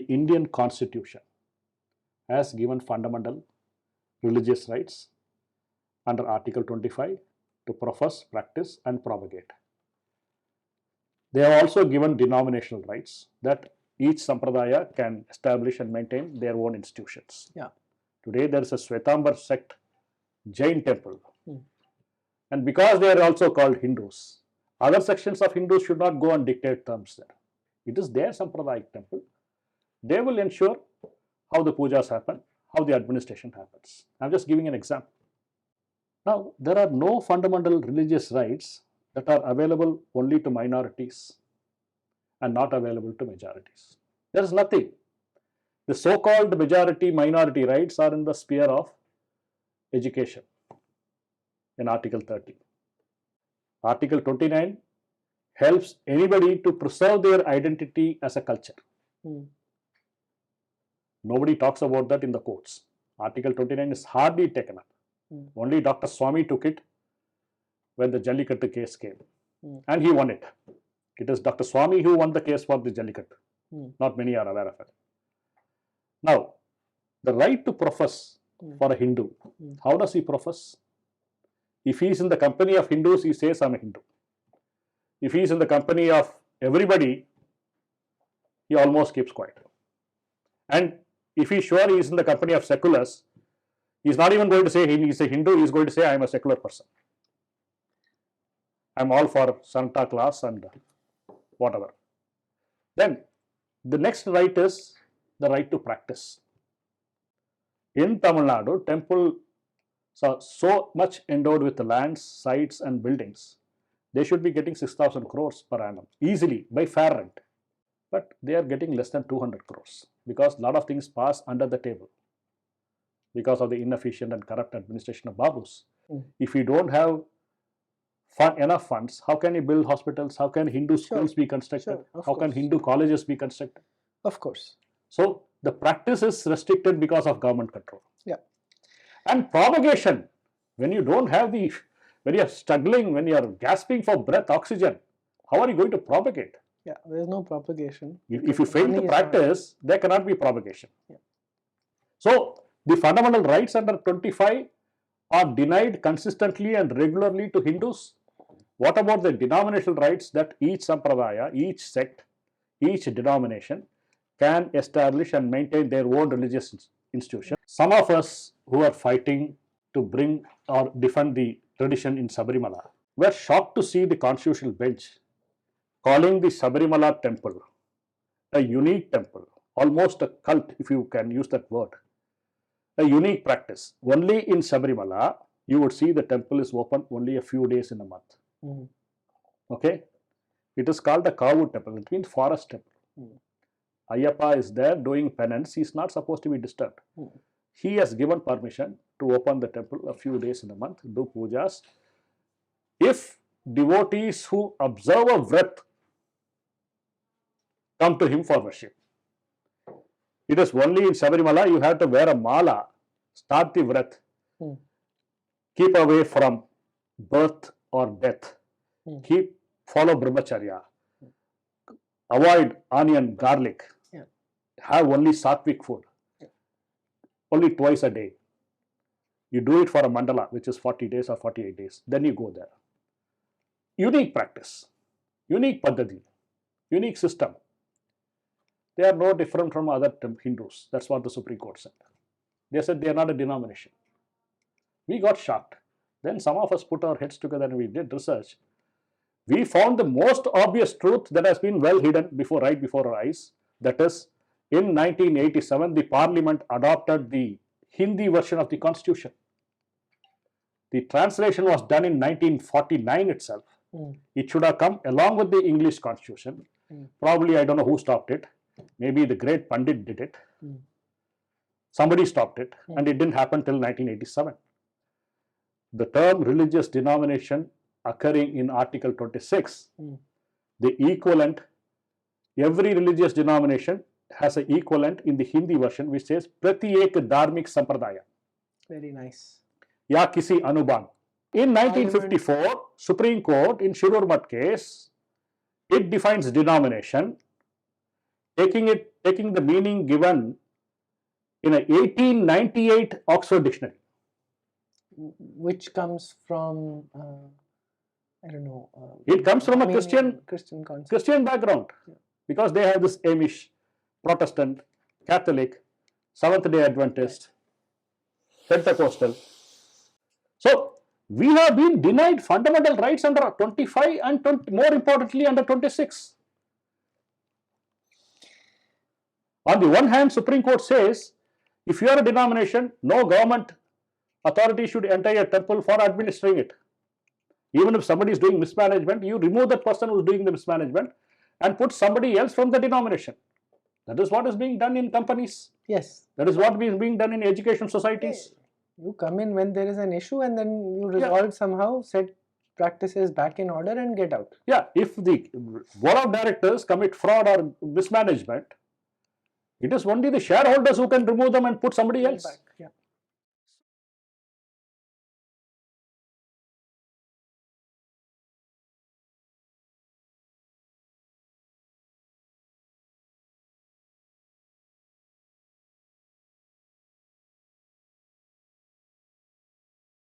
Indian Constitution has given fundamental religious rights under Article 25 to profess, practice and propagate. They have also given denominational rights that each sampradaya can establish and maintain their own institutions. Yeah. Today there is a Shwetambar sect Jain temple, and because they are also called Hindus, other sections of Hindus should not go and dictate terms there. It is their Sampradayik temple. They will ensure how the pujas happen, how the administration happens. I am just giving an example. Now, there are no fundamental religious rights that are available only to minorities and not available to majorities. There is nothing. The so-called majority-minority rights are in the sphere of education in Article 30. Article 29 helps anybody to preserve their identity as a culture. Nobody talks about that in the courts. Article 29 is hardly taken up. Only Dr. Swamy took it when the Jallikattu case came, and he won it. It is Dr. Swamy who won the case for the Jallikattu. Not many are aware of it. Now, the right to profess for a Hindu, how does he profess? If he is in the company of Hindus, he says, I am a Hindu. If he is in the company of everybody, he almost keeps quiet. And if he is sure he is in the company of seculars, he is not even going to say he is a Hindu, he is going to say, I am a secular person. I am all for Santa Claus and whatever. Then, the next right is the right to practice. In Tamil Nadu, temple are so much endowed with the lands, sites and buildings. They should be getting 6,000 crores per annum, easily, by fair rent. But they are getting less than 200 crores because a lot of things pass under the table because of the inefficient and corrupt administration of Babus. If you don't have enough funds, how can you build hospitals? How can Hindu schools be constructed? How can Hindu colleges be constructed? Of course. So, the practice is restricted because of government control. Yeah. And propagation, when you don't have the, when you are struggling, when you are gasping for breath, oxygen, how are you going to propagate? Yeah, there is no propagation. If you fail to practice, there cannot be propagation. Yeah. So, the fundamental rights under 25 are denied consistently and regularly to Hindus. What about the denominational rights that each sampradaya, each sect, each denomination can establish and maintain their own religious institution? Some of us who are fighting to bring or defend the tradition in Sabarimala were shocked to see the constitutional bench calling the Sabarimala temple a unique temple, almost a cult, if you can use that word, a unique practice. Only in Sabarimala, you would see the temple is open only a few days in a month. Okay? It is called the Kavu temple, it means forest temple. Ayyappa is there doing penance, he is not supposed to be disturbed. He has given permission to open the temple a few days in a month, do pujas. If devotees who observe a vrat come to him for worship, it is only in Sabarimala you have to wear a mala, start the vrat, keep away from birth or death, follow brahmacharya, avoid onion, garlic, have only sattvic food, only twice a day. You do it for a mandala, which is 40 days or 48 days, then you go there. Unique practice, unique paddhati, unique system. They are no different from other Hindus. That's what the Supreme Court said. They said they are not a denomination. We got shocked. Then some of us put our heads together and we did research. We found the most obvious truth that has been well hidden right before our eyes. That is, in 1987, the Parliament adopted the Hindi version of the Constitution. The translation was done in 1949 itself. It should have come along with the English Constitution. Probably, I don't know who stopped it. Maybe the great Pandit did it. Somebody stopped it, and it didn't happen till 1987. The term religious denomination occurring in Article 26, the equivalent, every religious denomination has an equivalent in the Hindi version which says Prati ek dharmik sampradaya. Very nice. Ya kisi anubang. In 1954, Supreme Court in Shirur Mat case, it defines denomination, taking it taking the meaning given in a 1898 Oxford Dictionary. Which comes from, I don't know. It comes from a Armenian Christian concept. Christian background, because they have this Amish, Protestant, Catholic, Seventh-day Adventist, Pentecostal. So, we have been denied fundamental rights under 25 and 20, more importantly under 26. On the one hand, Supreme Court says, if you are a denomination, no government authority should enter a temple for administering it. Even if somebody is doing mismanagement, you remove that person who is doing the mismanagement and put somebody else from the denomination. That is what is being done in companies. Yes. That is what is being done in education societies. You come in when there is an issue and then you resolve somehow, set practices back in order and get out. Yeah, if the board of directors commit fraud or mismanagement, it is only the shareholders who can remove them and put somebody else. Back. Yeah.